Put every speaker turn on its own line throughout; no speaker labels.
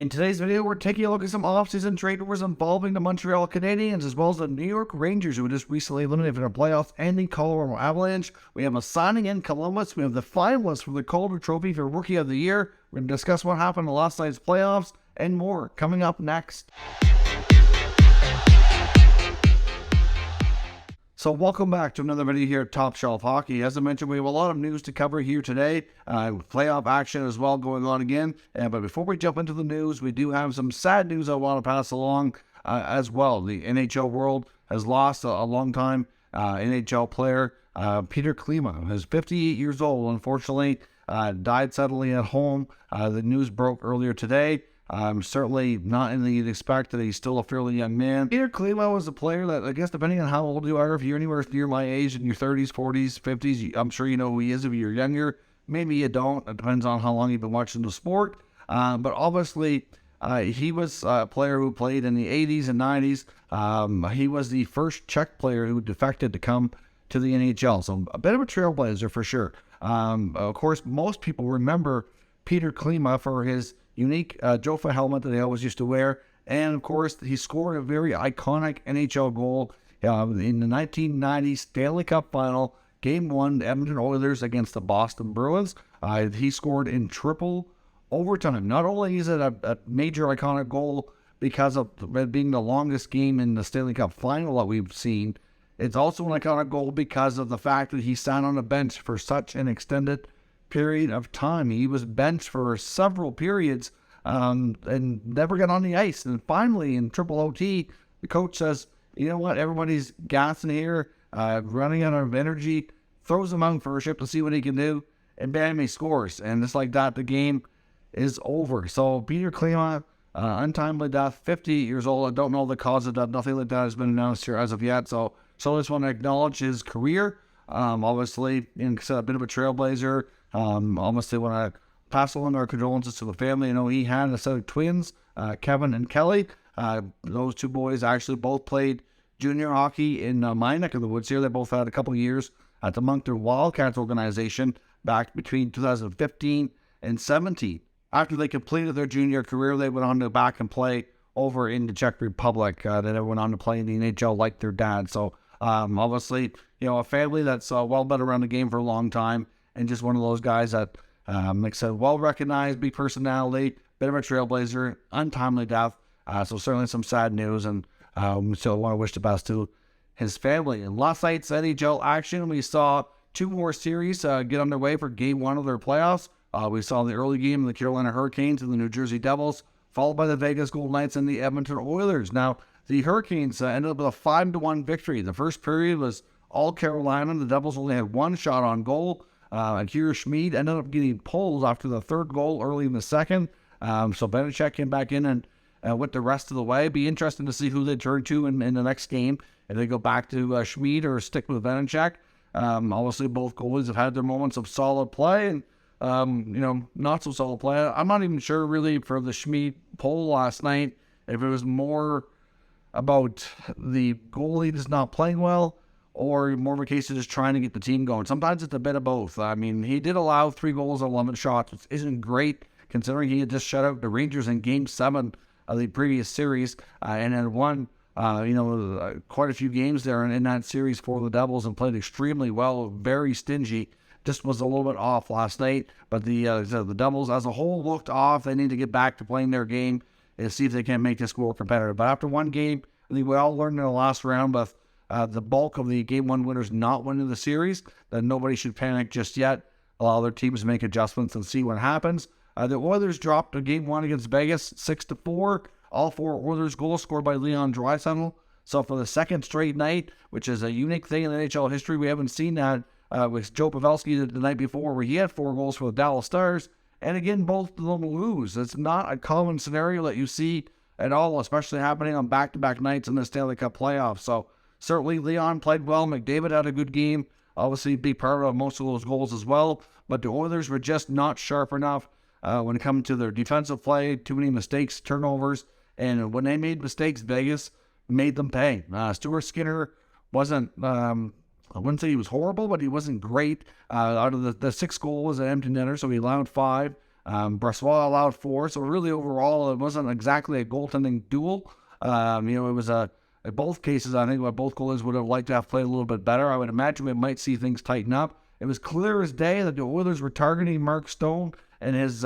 In today's video, we're taking a look at some off-season trade rumors involving the Montreal Canadiens as well as the New York Rangers, who were just recently eliminated from the playoffs, and the Colorado Avalanche. We have a signing in Columbus. We have the finalists for the Calder Trophy for Rookie of the Year. We're going to discuss what happened in last night's playoffs and more coming up next. So welcome back to another video here at Top Shelf Hockey. As I mentioned, we have a lot of news to cover here today. Playoff action as well going on again. But before we jump into the news, we do have some sad news I want to pass along as well. The NHL world has lost a long-time NHL player, Petr Klima, who's 58 years old. Unfortunately, died suddenly at home. The news broke earlier today. Certainly not anything you'd expect, that he's still a fairly young man. Petr Klima was a player that, I guess, depending on how old you are, if you're anywhere near my age, in your 30s, 40s, 50s, I'm sure you know who he is. If you're younger, maybe you don't. It depends on how long you've been watching the sport. But obviously, he was a player who played in the 80s and 90s. He was the first Czech player who defected to come to the NHL. So a bit of a trailblazer for sure. Of course, most people remember Petr Klima for his unique Jofa helmet that he always used to wear. And, of course, he scored a very iconic NHL goal in the 1990 Stanley Cup Final, Game 1, the Edmonton Oilers against the Boston Bruins. He scored in triple overtime. Not only is it a major iconic goal because of it being the longest game in the Stanley Cup Final that we've seen, it's also an iconic goal because of the fact that he sat on a bench for such an extended period of time. He was benched for several periods and never got on the ice. And finally, in triple OT, the coach says, you know what, everybody's gassing here, running out of energy, throws him out for a shift to see what he can do, and bam, he scores. And just like that, the game is over. So Petr Klima, untimely death, 50 years old. I don't know the cause of death. Nothing like that has been announced here as of yet. So I just want to acknowledge his career. Obviously, a bit of a trailblazer. Obviously want to pass along our condolences to the family. You know, he had a set of twins, Kevin and Kelly. Those two boys actually both played junior hockey in my neck of the woods here. They both had a couple of years at the Moncton Wildcats organization back between 2015 and 17. After they completed their junior career, they went on to back and play over in the Czech Republic. They went on to play in the NHL like their dad. So obviously, you know, a family that's well been around the game for a long time. And just one of those guys that, like I said, well-recognized, big personality, bit of a trailblazer, untimely death. So certainly some sad news, and still want to wish the best to his family. And last night's NHL action, we saw two more series get underway for Game 1 of their playoffs. We saw the early game of the Carolina Hurricanes and the New Jersey Devils, followed by the Vegas Golden Knights and the Edmonton Oilers. Now, the Hurricanes ended up with a 5-1 victory. The first period was all Carolina. The Devils only had one shot on goal. Akira Schmid ended up getting pulled after the third goal early in the second. So Vanecek came back in and went the rest of the way. Be interesting to see who they turn to in the next game. If they go back to Schmid or stick with Vanecek. Obviously, both goalies have had their moments of solid play and, not so solid play. I'm not even sure really for the Schmid pull last night if it was more about the goalie just not playing well, or more of a case of just trying to get the team going. Sometimes it's a bit of both. I mean, he did allow 3 goals on 11 shots, which isn't great considering he had just shut out the Rangers in Game 7 of the previous series and had won, quite a few games there in that series for the Devils and played extremely well, very stingy. Just was a little bit off last night, but the Devils as a whole looked off. They need to get back to playing their game and see if they can make this more competitive. But after one game, I think we all learned in the last round, but the bulk of the Game 1 winners not winning the series, that nobody should panic just yet. Allow their teams to make adjustments and see what happens. The Oilers dropped a Game 1 against Vegas 6-4. All 4 Oilers goals scored by Leon Draisaitl. So for the second straight night, which is a unique thing in NHL history, we haven't seen that with Joe Pavelski the night before, where he had 4 goals for the Dallas Stars. And again, both of them lose. It's not a common scenario that you see at all, especially happening on back-to-back nights in the Stanley Cup playoffs. So certainly, Leon played well. McDavid had a good game. Obviously, be part of most of those goals as well. But the Oilers were just not sharp enough when it comes to their defensive play. Too many mistakes, turnovers. And when they made mistakes, Vegas made them pay. Stuart Skinner wasn't, I wouldn't say he was horrible, but he wasn't great. Out of the 6 goals, an empty netter, so he allowed 5. Brassois allowed 4, so really overall it wasn't exactly a goaltending duel. It was in both cases, I think both goalies would have liked to have played a little bit better. I would imagine we might see things tighten up. It was clear as day that the Oilers were targeting Mark Stone and his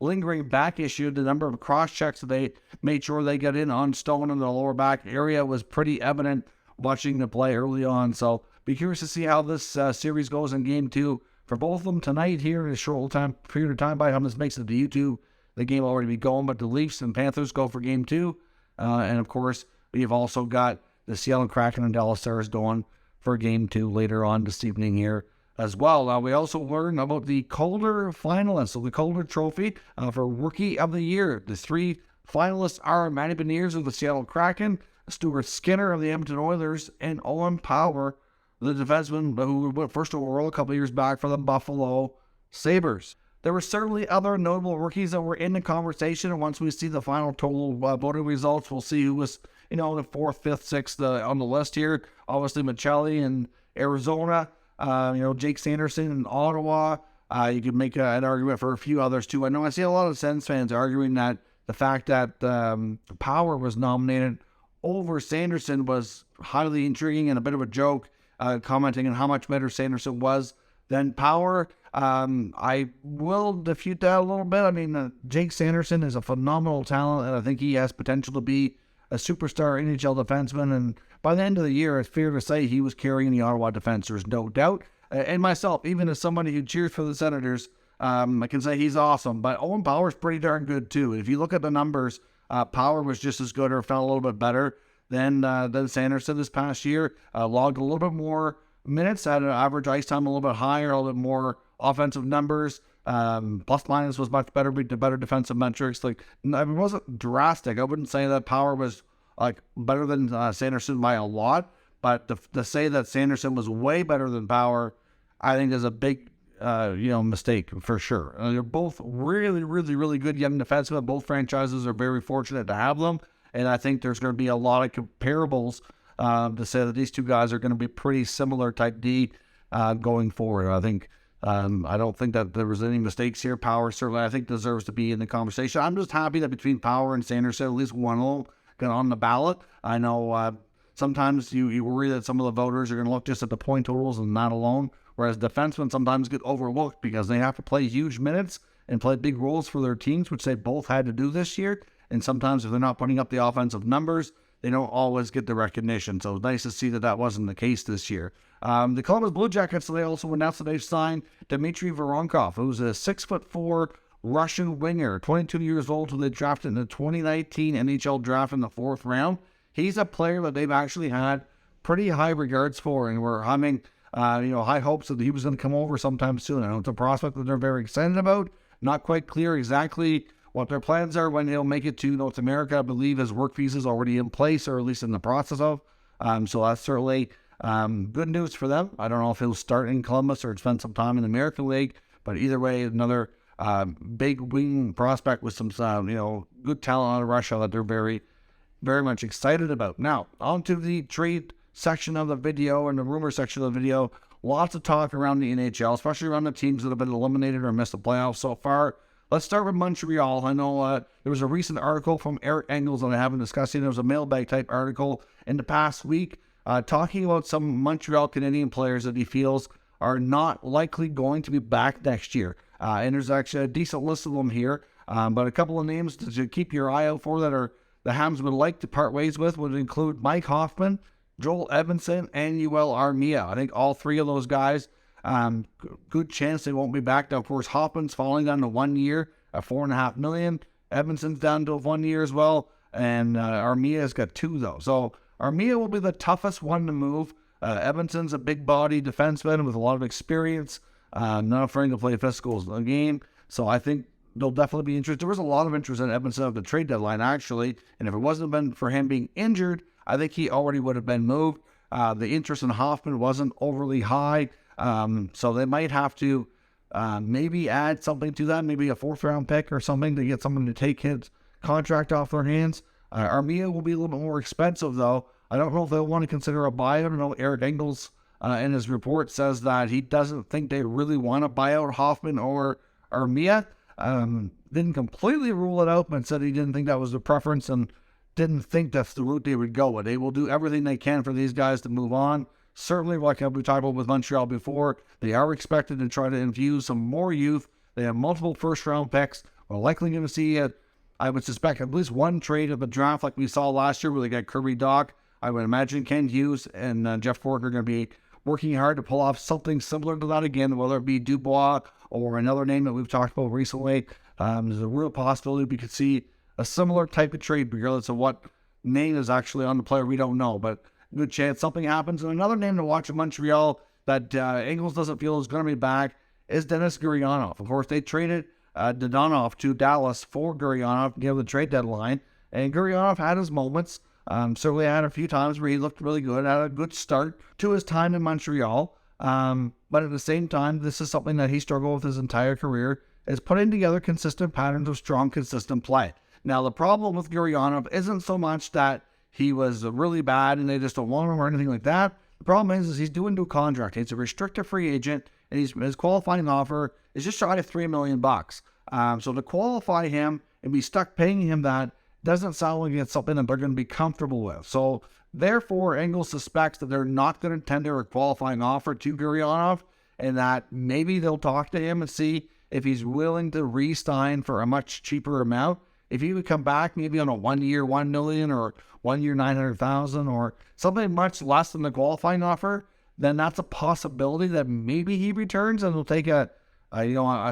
lingering back issue. The number of cross-checks that they made sure they got in on Stone in the lower back area was pretty evident watching the play early on. So be curious to see how this series goes in Game 2 for both of them tonight here in a short period of time. By the time this makes it to YouTube, the game will already be going, but the Leafs and Panthers go for Game 2. And of course, we've also got the Seattle Kraken and Dallas Stars going for Game 2 later on this evening here as well. Now, we also learned about the Calder Finalists, so the Calder Trophy for Rookie of the Year. The 3 finalists are Matty Beniers of the Seattle Kraken, Stuart Skinner of the Edmonton Oilers, and Owen Power, the defenseman who went first overall a couple of years back for the Buffalo Sabres. There were certainly other notable rookies that were in the conversation, and once we see the final total voting results, we'll see who was, the 4th, 5th, 6th on the list here. Obviously, Michelli in Arizona, Jake Sanderson in Ottawa. You could make an argument for a few others too. I know I see a lot of Sens fans arguing that the fact that Power was nominated over Sanderson was highly intriguing and a bit of a joke, commenting on how much better Sanderson was than Power. I will defute that a little bit. I mean, Jake Sanderson is a phenomenal talent, and I think he has potential to be a superstar NHL defenseman. And by the end of the year, it's fair to say he was carrying the Ottawa defense. There's no doubt. And myself, even as somebody who cheers for the Senators, I can say he's awesome. But Owen Power's pretty darn good too. If you look at the numbers, Power was just as good or felt a little bit better than Sanderson this past year. Logged a little bit more minutes, had an average ice time a little bit higher, a little bit more offensive numbers. Plus minus was much better, better defensive metrics. It wasn't drastic. I wouldn't say that Power was better than Sanderson by a lot, but to say that Sanderson was way better than Power, I think is a big mistake for sure. They're both really, really, really good young defensemen. Both franchises are very fortunate to have them, and I think there's going to be a lot of comparables to say that these two guys are going to be pretty similar type D going forward. I think I don't think that there was any mistakes here. Power certainly, I think, deserves to be in the conversation. I'm just happy that between Power and Sanderson, at least one of them got on the ballot. I know sometimes you worry that some of the voters are going to look just at the point totals and not alone, whereas defensemen sometimes get overlooked because they have to play huge minutes and play big roles for their teams, which they both had to do this year. And sometimes if they're not putting up the offensive numbers, they don't always get the recognition. So it's nice to see that that wasn't the case this year. The Columbus Blue Jackets, they also announced that they've signed Dmitry Voronkov, who's a 6'4" Russian winger, 22 years old, who they drafted in the 2019 NHL draft in the 4th round. He's a player that they've actually had pretty high regards for, and we're having high hopes that he was going to come over sometime soon. I know it's a prospect that they're very excited about. Not quite clear exactly what their plans are when he'll make it to North America. I believe his work visa is already in place, or at least in the process of. So that's certainly good news for them. I don't know if he'll start in Columbus or spend some time in the American League, but either way, another big wing prospect with some good talent out of Russia that they're very, very much excited about. Now, on to the trade section of the video and the rumor section of the video. Lots of talk around the NHL, especially around the teams that have been eliminated or missed the playoffs so far. Let's start with Montreal. I know there was a recent article from Eric Engels that I haven't discussed. There was a mailbag type article in the past week talking about some Montreal Canadian players that he feels are not likely going to be back next year. And there's actually a decent list of them here. But a couple of names to keep your eye out for that are the Habs would like to part ways with would include Mike Hoffman, Joel Edmondson, and Yoel Armia. I think all three of those guys, good chance they won't be back. Now, of course, Hoffman's falling down to 1 year at $4.5 million. Edmondson's down to 1 year as well. And Armia's got 2, though. So Armia will be the toughest one to move. Edmondson's a big body defenseman with a lot of experience, not afraid to play physical game. So I think they'll definitely be interested. There was a lot of interest in Edmondson at the trade deadline, actually. And if it wasn't been for him being injured, I think he already would have been moved. The interest in Hoffman wasn't overly high. So they might have to maybe add something to that, maybe a 4th-round pick or something to get someone to take his contract off their hands. Armia will be a little bit more expensive, though. I don't know if they'll want to consider a buyout. I know Eric Engels in his report says that he doesn't think they really want to buy out Hoffman or Armia. Didn't completely rule it out, but said he didn't think that was the preference and didn't think that's the route they would go with. They will do everything they can for these guys to move on. Certainly, like we talked about with Montreal before, they are expected to try to infuse some more youth. They have multiple first-round picks. We're likely going to see, I would suspect, at least one trade of the draft like we saw last year where they got Kirby Doc. I would imagine Ken Hughes and Jeff Cork are going to be working hard to pull off something similar to that again, whether it be Dubois or another name that we've talked about recently. There's a real possibility we could see a similar type of trade, regardless of what name is actually on the player. We don't know, but good chance something happens. And another name to watch in Montreal that Ingles doesn't feel is going to be back is Denis Gurianov. Of course, they traded Dadonov to Dallas for Gurianov, give the trade deadline, and Gurianov had his moments. Certainly had a few times where he looked really good, had a good start to his time in Montreal. But at the same time, this is something that he struggled with his entire career, is putting together consistent patterns of strong, consistent play. Now, the problem with Gurianov isn't so much that he was really bad and they just don't want him or anything like that. The problem is he's due into a contract. He's a restricted free agent, and his qualifying offer is just shy of $3 million. So to qualify him and be stuck paying him that doesn't sound like it's something that they're going to be comfortable with. So therefore, Engels suspects that they're not going to tender a qualifying offer to Gurianov, and that maybe they'll talk to him and see if he's willing to re-sign for a much cheaper amount. If he would come back maybe on a 1 year, $1 million, or 1 year, $900,000, or something much less than the qualifying offer, then that's a possibility that maybe he returns and will take a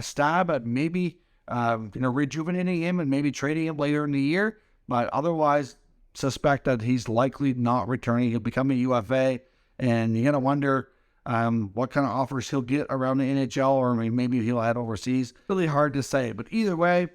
stab at maybe rejuvenating him and maybe trading him later in the year. But otherwise, suspect that he's likely not returning. He'll become a UFA, and you're gonna wonder what kind of offers he'll get around the NHL, or maybe he'll head overseas. Really hard to say, but either way,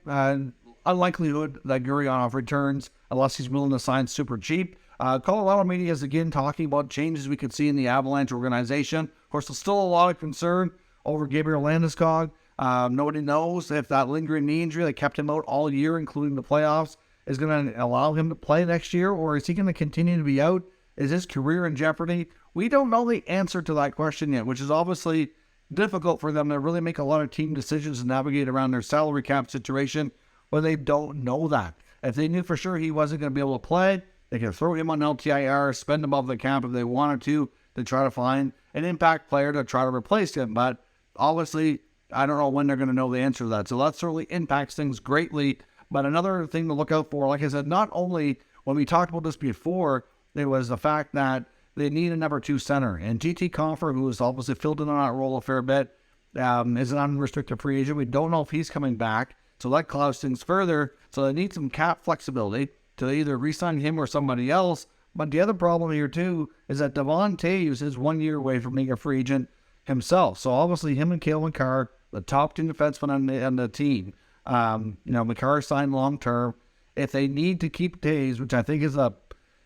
unlikelihood that Gurianov returns unless he's willing to sign super cheap. Colorado media is again talking about changes we could see in the Avalanche organization. Of course, there's still a lot of concern over Gabriel Landeskog. Nobody knows if that lingering knee injury that kept him out all year, including the playoffs, is going to allow him to play next year, or is he going to continue to be out? Is his career in jeopardy? We don't know the answer to that question yet, which is obviously difficult for them to really make a lot of team decisions and navigate around their salary cap situation when they don't know that. If they knew for sure he wasn't going to be able to play, they could throw him on LTIR, spend him off the cap if they wanted to try to find an impact player to try to replace him. But obviously, I don't know when they're going to know the answer to that. So that certainly impacts things greatly. But another thing to look out for, like I said, not only when we talked about this before, there was the fact that they need a number 2 center. And GT Confer, who has obviously filled in on that role a fair bit, is an unrestricted free agent. We don't know if he's coming back. So that clouds things further. So they need some cap flexibility to either re-sign him or somebody else. But the other problem here, too, is that Devon Toews is 1 year away from being a free agent himself. So obviously him and Cale Makar, the top 2 defensemen on the team, Makar signed long-term. If they need to keep Toews, which I think is a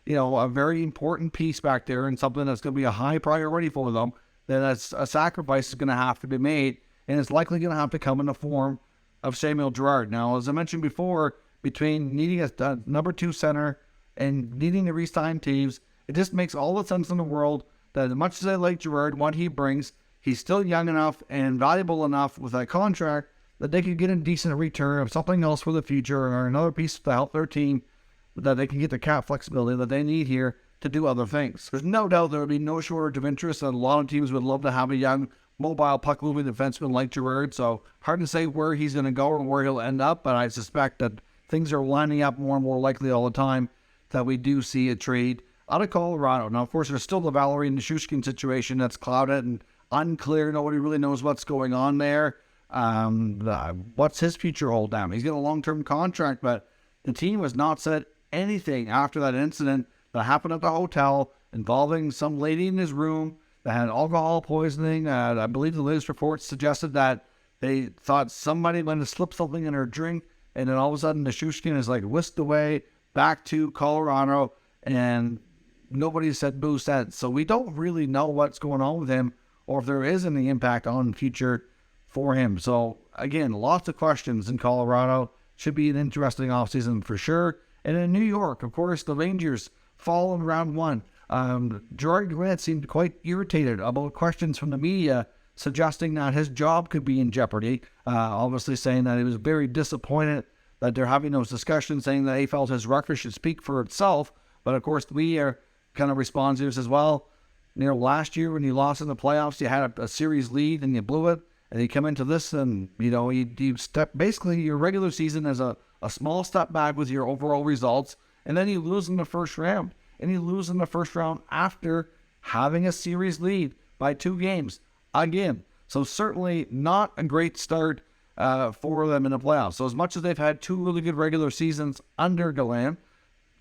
very important piece back there and something that's going to be a high priority for them, then a sacrifice is going to have to be made. And it's likely going to have to come in the form of Samuel Girard. Now, as I mentioned before, between needing a number 2 center and needing to re-sign Toews, it just makes all the sense in the world that as much as I like Girard, what he brings, he's still young enough and valuable enough with that contract that they could get a decent return of something else for the future or another piece to help their team, that they can get the cap flexibility that they need here to do other things. There's no doubt there would be no shortage of interest, and a lot of teams would love to have a young, mobile, puck-moving defenseman like Girard. So hard to say where he's going to go or where he'll end up, but I suspect that things are lining up more and more likely all the time that we do see a trade out of Colorado. Now, of course, there's still the Valerie Nichushkin situation that's clouded and unclear. Nobody really knows what's going on there. What's his future hold down? He's got a long-term contract, but the team has not said anything after that incident that happened at the hotel involving some lady in his room that had alcohol poisoning. I believe the latest reports suggested that they thought somebody might have slipped something in her drink, and then all of a sudden Nichushkin is like whisked away back to Colorado, and nobody said boo since. So we don't really know what's going on with him or if there is any impact on the future for him. So again, lots of questions in Colorado. Should be an interesting offseason for sure. And in New York, of course, the Rangers fall in round 1. Jerard Grant seemed quite irritated about questions from the media suggesting that his job could be in jeopardy. Obviously saying that he was very disappointed that they're having those discussions, saying that he felt his record should speak for itself. But of course, we are kind of responsive as well. Last year when you lost in the playoffs, you had a series lead and you blew it. And you come into this and, you step, basically your regular season is a small step back with your overall results. And then you lose in the first round. And you lose in the first round after having a series lead by 2 games again. So certainly not a great start for them in the playoffs. So as much as they've had 2 really good regular seasons under Gallant,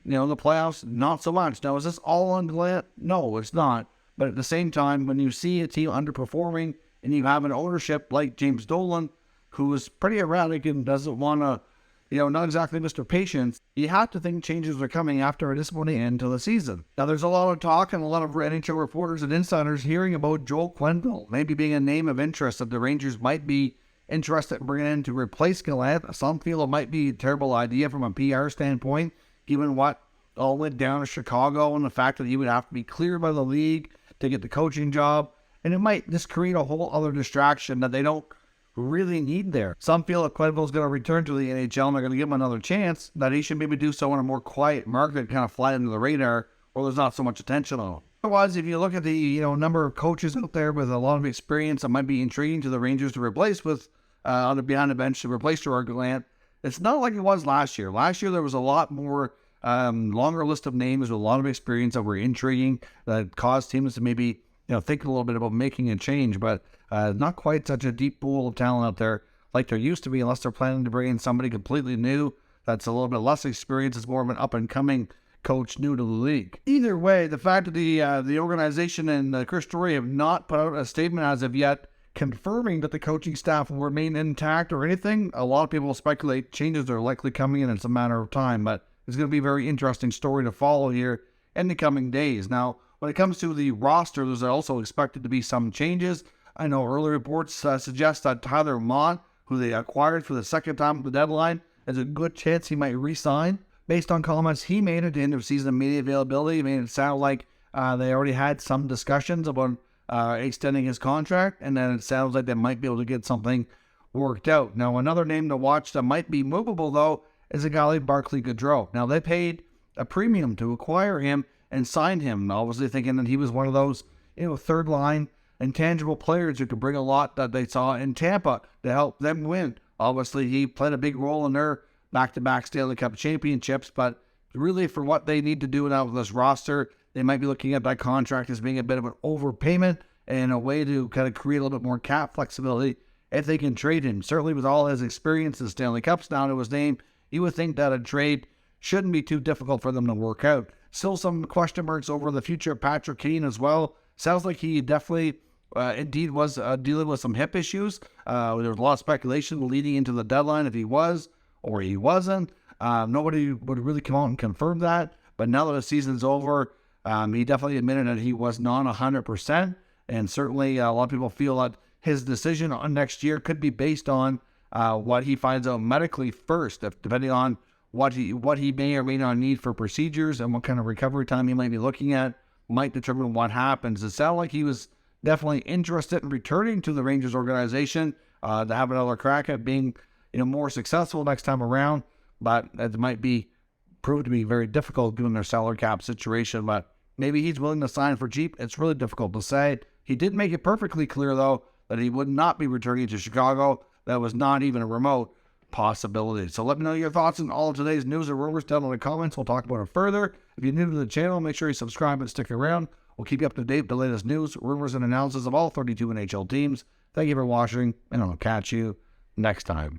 the playoffs, not so much. Now, is this all on Gallant? No, it's not. But at the same time, when you see a team underperforming and you have an ownership like James Dolan, who is pretty erratic and doesn't want to, not exactly Mr. Patience, you have to think changes are coming after a disappointing end to the season. Now, there's a lot of talk and a lot of NHL reporters and insiders hearing about Joel Quenneville maybe being a name of interest that the Rangers might be interested in bringing in to replace Gallant. Some feel it might be a terrible idea from a PR standpoint, given what all went down in Chicago and the fact that he would have to be cleared by the league to get the coaching job. And it might just create a whole other distraction that they don't really need there. Some feel that Quenneville's going to return to the NHL and they're going to give him another chance, that he should maybe do so in a more quiet market, kind of fly under the radar, where there's not so much attention on him. Otherwise, if you look at the number of coaches out there with a lot of experience that might be intriguing to the Rangers to replace with on the behind the bench to replace Jerard Gallant, it's not like it was last year. Last year there was a lot more longer list of names with a lot of experience that were intriguing, that caused teams to maybe think a little bit about making a change, but not quite such a deep pool of talent out there like there used to be, unless they're planning to bring in somebody completely new that's a little bit less experienced, is more of an up-and-coming coach new to the league. Either way, the fact that the organization and Chris Story have not put out a statement as of yet confirming that the coaching staff will remain intact or anything, a lot of people speculate changes are likely coming in. It's a matter of time, but it's going to be a very interesting story to follow here in the coming days. Now, when it comes to the roster, there's also expected to be some changes. I know early reports suggest that Tyler Mott, who they acquired for the second time at the deadline, there's a good chance he might re-sign. Based on comments he made at the end of season media availability, it made it sound like they already had some discussions about extending his contract, and then it sounds like they might be able to get something worked out. Now, another name to watch that might be movable, though, is a guy like Barclay Goodrow. Now, they paid a premium to acquire him and signed him, obviously thinking that he was one of those, third-line intangible players who could bring a lot that they saw in Tampa to help them win. Obviously, he played a big role in their back-to-back Stanley Cup championships, but really for what they need to do now with this roster, they might be looking at that contract as being a bit of an overpayment and a way to kind of create a little bit more cap flexibility if they can trade him. Certainly with all his experience in Stanley Cups now to his name, you would think that a trade shouldn't be too difficult for them to work out. Still some question marks over the future of Patrick Kane as well. Sounds like he definitely indeed was dealing with some hip issues. There was a lot of speculation leading into the deadline if he was or he wasn't. Nobody would really come out and confirm that. But now that the season's over, he definitely admitted that he was not 100%. And certainly a lot of people feel that his decision on next year could be based on what he finds out medically first, depending on what he may or may not need for procedures and what kind of recovery time he might be looking at might determine what happens. It sounded like he was definitely interested in returning to the Rangers organization to have another crack at being more successful next time around, but it might be proved to be very difficult given their salary cap situation. But maybe he's willing to sign for cheap. It's really difficult to say. He did make it perfectly clear, though, that he would not be returning to Chicago. That was not even a remote possibility. So let me know your thoughts on all of today's news and rumors down in the comments. We'll talk about it further. If you're new to the channel, make sure you subscribe and stick around. We'll keep you up to date with the latest news, rumors, and analysis of all 32 NHL teams. Thank you for watching, and I'll catch you next time.